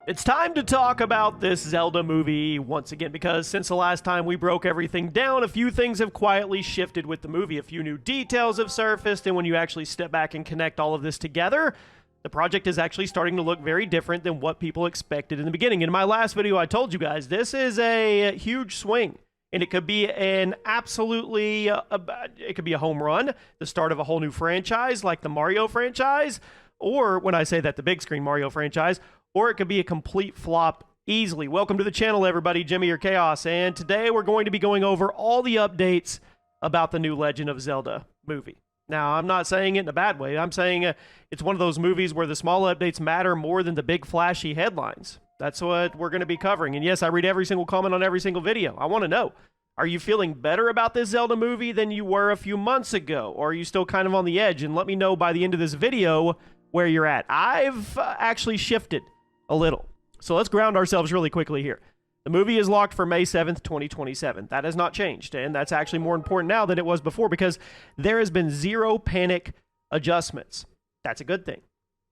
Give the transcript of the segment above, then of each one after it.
It's time to talk about this Zelda movie once again, because since the last time we broke everything down, a few things have quietly shifted with the movie. A few new details have surfaced, and when you actually step back and connect all of this together, the project is actually starting to look very different than what people expected in the beginning. In my last video, I told you guys, this is a huge swing, and it could be an absolutely, it could be a home run, the start of a whole new franchise, like the Mario franchise, or when I say that, the big screen Mario franchise, or it could be a complete flop easily. Welcome to the channel, everybody. Jimmy or Chaos, and today we're going to be going over all the updates about the new Legend of Zelda movie. Now, I'm not saying it in a bad way. I'm saying it's one of those movies where the small updates matter more than the big flashy headlines. That's what we're going to be covering. And yes, I read every single comment on every single video. I want to know, are you feeling better about this Zelda movie than you were a few months ago? Or are you still kind of on the edge? And let me know by the end of this video where you're at. I've actually shifted a little. So let's ground ourselves really quickly here. The movie is locked for May 7th, 2027. That has not changed, and that's actually more important now than it was before because there has been zero panic adjustments. That's a good thing.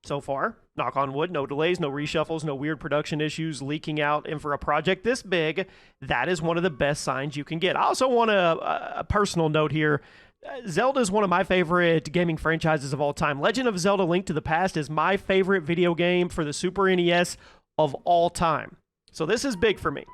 So far, knock on wood, no delays, no reshuffles, no weird production issues leaking out, and for a project this big, that is one of the best signs you can get. I also want a personal note here. Zelda is one of my favorite gaming franchises of all time. Legend of Zelda: Link to the Past is my favorite video game for the Super NES of all time. So this is big for me.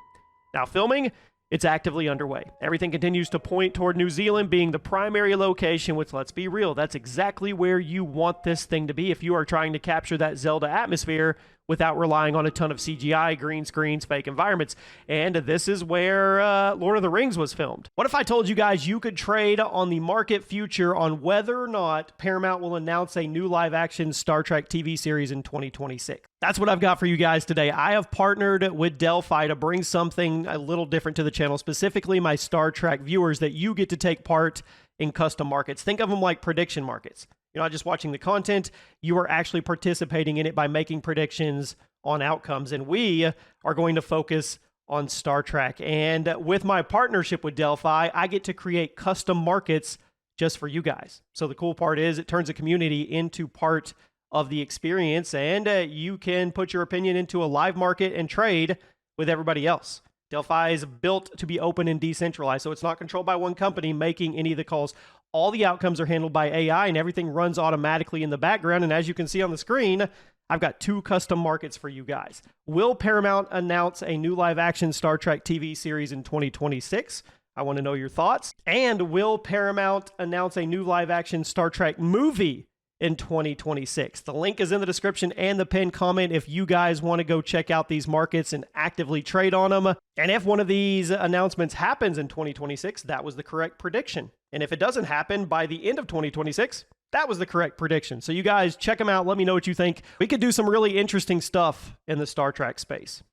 Now, filming, it's actively underway. Everything continues to point toward New Zealand being the primary location, which, let's be real, that's exactly where you want this thing to be if you are trying to capture that Zelda atmosphere without relying on a ton of CGI, green screens, fake environments. And this is where Lord of the Rings was filmed. What if I told you guys you could trade on the market future on whether or not Paramount will announce a new live-action Star Trek TV series in 2026? That's what I've got for you guys today. I have partnered with Delphi to bring something a little different to the channel, specifically my Star Trek viewers, that you get to take part in custom markets. Think of them like prediction markets. You're not just watching the content, you are actually participating in it by making predictions on outcomes. And we are going to focus on Star Trek. And with my partnership with Delphi, I get to create custom markets just for you guys. So the cool part is it turns a community into part of the experience, and you can put your opinion into a live market and trade with everybody else. Delphi is built to be open and decentralized, so it's not controlled by one company making any of the calls. All the outcomes are handled by AI, and everything runs automatically in the background. And as you can see on the screen, I've got two custom markets for you guys. Will Paramount announce a new live-action Star Trek TV series in 2026? I want to know your thoughts. And will Paramount announce a new live-action Star Trek movie in 2026? The link is in the description and the pinned comment if you guys want to go check out these markets and actively trade on them. And if one of these announcements happens in 2026, that was the correct prediction. And if it doesn't happen by the end of 2026, that was the correct prediction. So you guys check them out. Let me know what you think. We could do some really interesting stuff in the Star Trek space.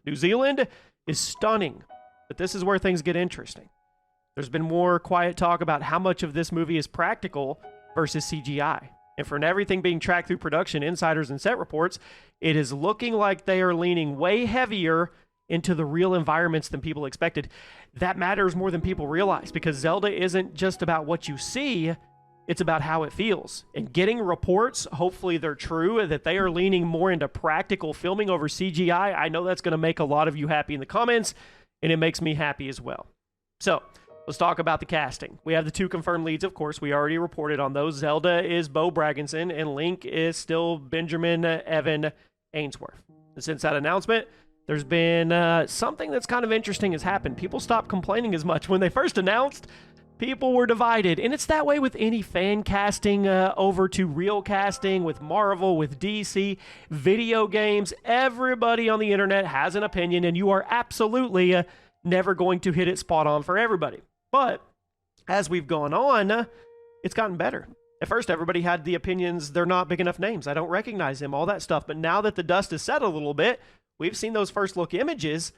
New Zealand is stunning, but this is where things get interesting. There's been more quiet talk about how much of this movie is practical versus CGI. And from everything being tracked through production, insiders, and set reports, it is looking like they are leaning way heavier into the real environments than people expected. That matters more than people realize, because Zelda isn't just about what you see, it's about how it feels. And getting reports, hopefully they're true, that they are leaning more into practical filming over CGI, I know that's going to make a lot of you happy in the comments, and it makes me happy as well. So, let's talk about the casting. We have the two confirmed leads, of course. We already reported on those. Zelda is Bo Bragginson, and Link is still Benjamin Evan Ainsworth. And since that announcement, there's been something that's kind of interesting has happened. People stopped complaining as much. When they first announced, people were divided. And it's that way with any fan casting over to real casting, with Marvel, with DC, video games. Everybody on the internet has an opinion, and you are absolutely never going to hit it spot on for everybody. But as we've gone on, it's gotten better. At first, everybody had the opinions, they're not big enough names, I don't recognize them, all that stuff. But now that the dust has settled a little bit, we've seen those first look images,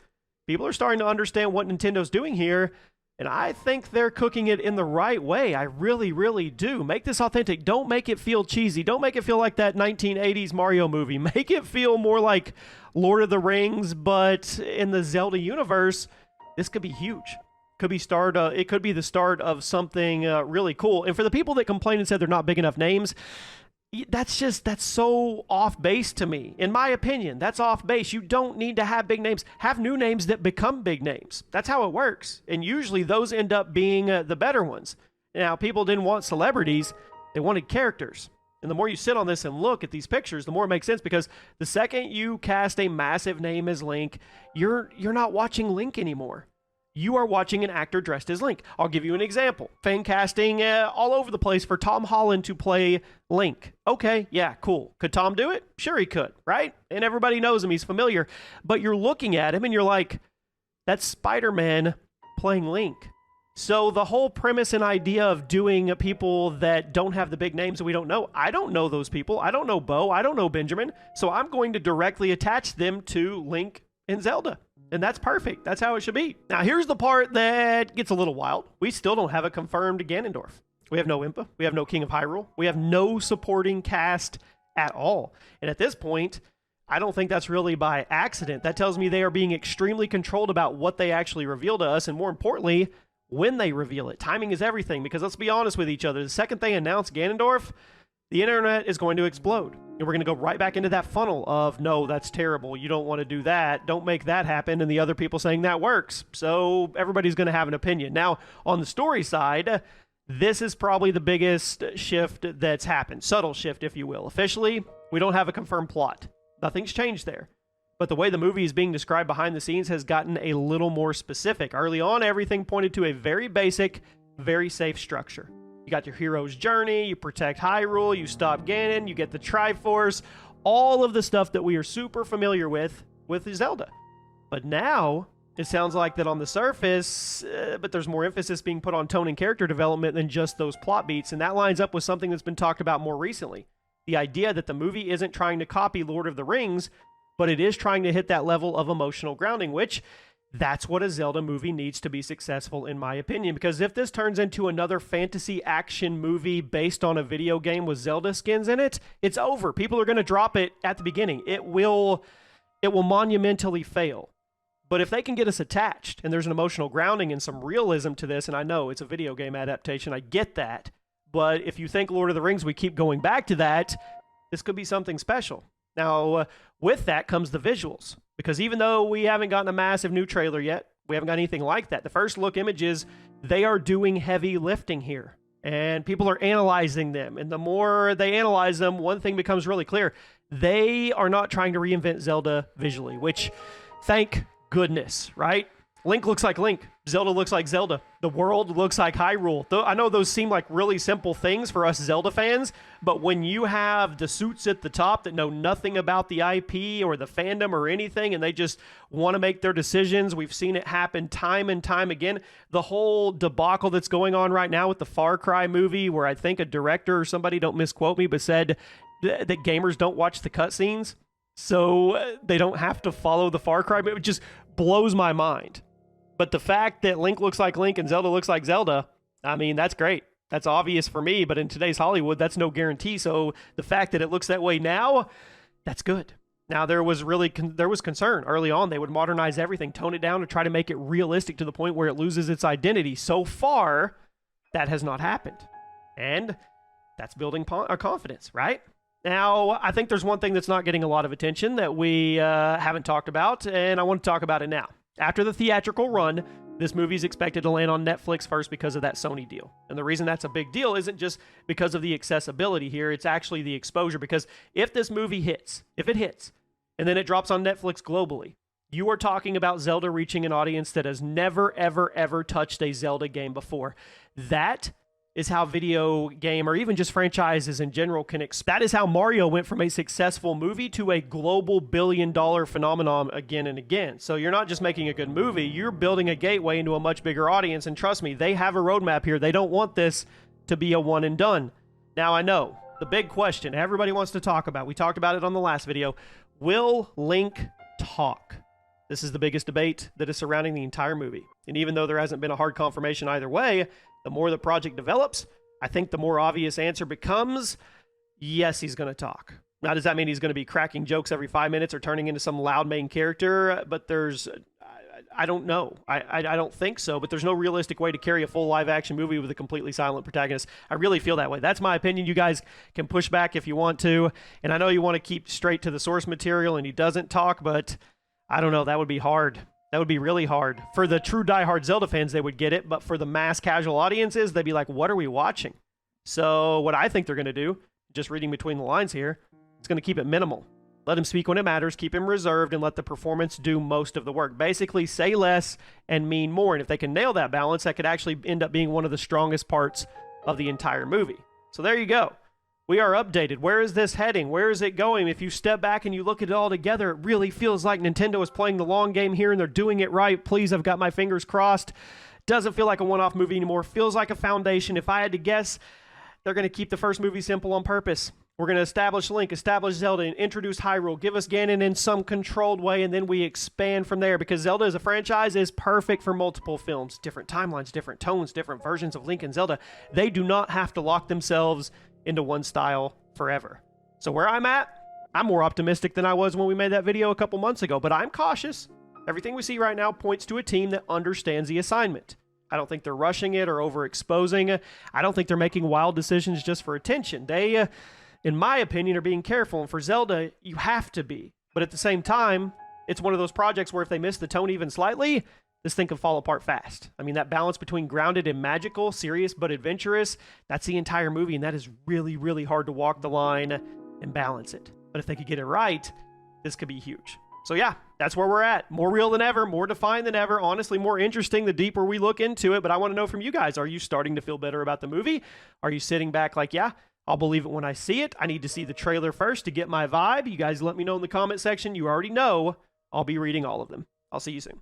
people are starting to understand what Nintendo's doing here, and I think they're cooking it in the right way. I really, really do. Make this authentic. Don't make it feel cheesy. Don't make it feel like that 1980s Mario movie. Make it feel more like Lord of the Rings, but in the Zelda universe. This could be huge. It could be the start of something really cool. And for the people that complained and said they're not big enough names, That's so off base to me. In my opinion, that's off base. You don't need to have big names. Have new names that become big names. That's how it works. And usually those end up being the better ones. Now, people didn't want celebrities. They wanted characters. And the more you sit on this and look at these pictures, the more it makes sense, because the second you cast a massive name as Link, you're not watching Link anymore. You are watching an actor dressed as Link. I'll give you an example. Fan casting all over the place for Tom Holland to play Link. Okay, yeah, cool. Could Tom do it? Sure he could, right? And everybody knows him. He's familiar. But you're looking at him and you're like, that's Spider-Man playing Link. So the whole premise and idea of doing people that don't have the big names that we don't know, I don't know those people. I don't know Bo. I don't know Benjamin. So I'm going to directly attach them to Link and Zelda. And that's perfect. That's how it should be. Now, here's the part that gets a little wild. We still don't have a confirmed Ganondorf. We have no Impa. We have no King of Hyrule. We have no supporting cast at all. And at this point, I don't think that's really by accident. That tells me they are being extremely controlled about what they actually reveal to us, and more importantly, when they reveal it. Timing is everything, because let's be honest with each other. The second they announce Ganondorf, the internet is going to explode. And we're going to go right back into that funnel of, no, that's terrible. You don't want to do that. Don't make that happen. And the other people saying that works. So everybody's going to have an opinion. Now, on the story side, this is probably the biggest shift that's happened. Subtle shift, if you will. Officially, we don't have a confirmed plot. Nothing's changed there. But the way the movie is being described behind the scenes has gotten a little more specific. Early on, everything pointed to a very basic, very safe structure. You got your hero's journey, you protect Hyrule, you stop Ganon, you get the Triforce, all of the stuff that we are super familiar with Zelda. But now, it sounds like that on the surface, but there's more emphasis being put on tone and character development than just those plot beats, and that lines up with something that's been talked about more recently. The idea that the movie isn't trying to copy Lord of the Rings, but it is trying to hit that level of emotional grounding, which that's what a Zelda movie needs to be successful, in my opinion. Because if this turns into another fantasy action movie based on a video game with Zelda skins in it, it's over. People are going to drop it at the beginning. It will monumentally fail. But if they can get us attached, and there's an emotional grounding and some realism to this, and I know it's a video game adaptation, I get that. But if you think Lord of the Rings, we keep going back to that, this could be something special. Now, with that comes the visuals. Because even though we haven't gotten a massive new trailer yet, we haven't got anything like that. The first look images, they are doing heavy lifting here. And people are analyzing them. And the more they analyze them, one thing becomes really clear. They are not trying to reinvent Zelda visually, which, thank goodness, right? Link looks like Link. Zelda looks like Zelda. The world looks like Hyrule. I know those seem like really simple things for us Zelda fans, but when you have the suits at the top that know nothing about the IP or the fandom or anything, and they just want to make their decisions, we've seen it happen time and time again. The whole debacle that's going on right now with the Far Cry movie, where I think a director or somebody, don't misquote me, but said that gamers don't watch the cutscenes, so they don't have to follow the Far Cry movie. It just blows my mind. But the fact that Link looks like Link and Zelda looks like Zelda, I mean, that's great. That's obvious for me, but in today's Hollywood, that's no guarantee. So the fact that it looks that way now, that's good. Now, there was concern early on. They would modernize everything, tone it down, and try to make it realistic to the point where it loses its identity. So far, that has not happened. And that's building confidence, right? Now, I think there's one thing that's not getting a lot of attention that we haven't talked about, and I want to talk about it now. After the theatrical run, this movie is expected to land on Netflix first because of that Sony deal. And the reason that's a big deal isn't just because of the accessibility here, it's actually the exposure. Because if this movie hits, and then it drops on Netflix globally, you are talking about Zelda reaching an audience that has never, ever, ever touched a Zelda game before. That is how video game, or even just franchises in general, that is how Mario went from a successful movie to a global billion-dollar phenomenon again and again. So you're not just making a good movie, you're building a gateway into a much bigger audience, and trust me, they have a roadmap here. They don't want this to be a one and done. Now, I know, the big question everybody wants to talk about, we talked about it on the last video, will Link talk? This is the biggest debate that is surrounding the entire movie. And even though there hasn't been a hard confirmation either way, the more the project develops, I think the more obvious answer becomes, yes, he's going to talk. Now, does that mean he's going to be cracking jokes every 5 minutes or turning into some loud main character? But I don't know. I don't think so, but there's no realistic way to carry a full live-action movie with a completely silent protagonist. I really feel that way. That's my opinion. You guys can push back if you want to, and I know you want to keep straight to the source material, and he doesn't talk, but I don't know. That would be hard. That would be really hard. For the true diehard Zelda fans, they would get it, but for the mass casual audiences, they'd be like, what are we watching? So what I think they're going to do, just reading between the lines here, it's going to keep it minimal. Let him speak when it matters, keep him reserved, and let the performance do most of the work. Basically, say less and mean more. And if they can nail that balance, that could actually end up being one of the strongest parts of the entire movie. So there you go. We are updated. Where is this heading? Where is it going? If you step back and you look at it all together, it really feels like Nintendo is playing the long game here and they're doing it right. Please, I've got my fingers crossed. Doesn't feel like a one-off movie anymore. Feels like a foundation. If I had to guess, they're going to keep the first movie simple on purpose. We're going to establish Link, establish Zelda, and introduce Hyrule, give us Ganon in some controlled way, and then we expand from there, because Zelda as a franchise is perfect for multiple films. Different timelines, different tones, different versions of Link and Zelda. They do not have to lock themselves into one style forever. So where I'm at, I'm more optimistic than I was when we made that video a couple months ago, but I'm cautious. Everything we see right now points to a team that understands the assignment. I don't think they're rushing it or overexposing. I don't think they're making wild decisions just for attention. They, in my opinion, are being careful. And for Zelda, you have to be. But at the same time, it's one of those projects where if they miss the tone even slightly, this thing can fall apart fast. I mean, that balance between grounded and magical, serious but adventurous, that's the entire movie. And that is really, really hard to walk the line and balance it. But if they could get it right, this could be huge. So yeah, that's where we're at. More real than ever, more defined than ever, honestly more interesting the deeper we look into it. But I want to know from you guys, are you starting to feel better about the movie? Are you sitting back like, yeah, I'll believe it when I see it. I need to see the trailer first to get my vibe. You guys let me know in the comment section. You already know I'll be reading all of them. I'll see you soon.